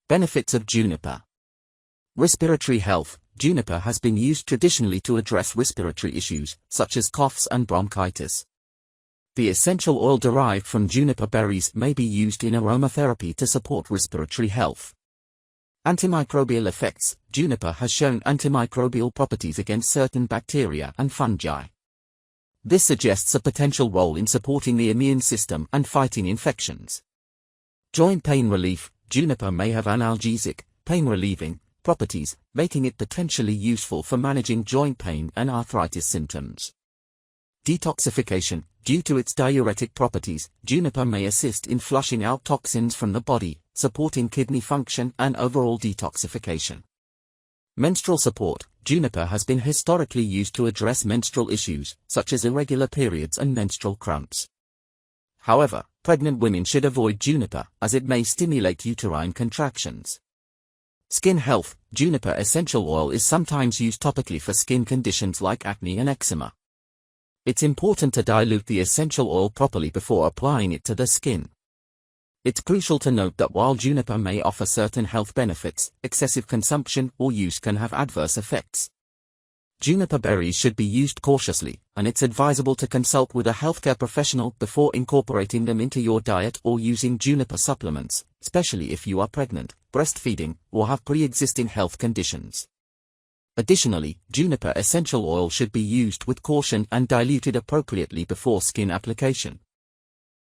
Benefits of juniper. Respiratory health. Juniper has been used traditionally to address respiratory issues, such as coughs and bronchitis. The essential oil derived from juniper berries may be used in aromatherapy to support respiratory health. Antimicrobial effects. Juniper has shown antimicrobial properties against certain bacteria and fungi. This suggests a potential role in supporting the immune system and fighting infections. Joint pain relief. Juniper may have analgesic, pain-relieving properties, making it potentially useful for managing joint pain and arthritis symptoms. Detoxification. Due to its diuretic properties, juniper may assist in flushing out toxins from the body, supporting kidney function and overall detoxification. Menstrual support. Juniper has been historically used to address menstrual issues, such as irregular periods and menstrual cramps. However, pregnant women should avoid juniper, as it may stimulate uterine contractions. Skin health. Juniper essential oil is sometimes used topically for skin conditions like acne and eczema. It's important to dilute the essential oil properly before applying it to the skin. It's crucial to note that while juniper may offer certain health benefits, excessive consumption or use can have adverse effects. Juniper berries should be used cautiously, and it's advisable to consult with a healthcare professional before incorporating them into your diet or using juniper supplements, especially if you are pregnant, breastfeeding, or have pre-existing health conditions. Additionally, juniper essential oil should be used with caution and diluted appropriately before skin application.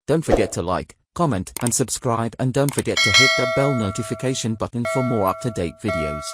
Don't forget to like, comment, and subscribe, and don't forget to hit the bell notification button for more up-to-date videos.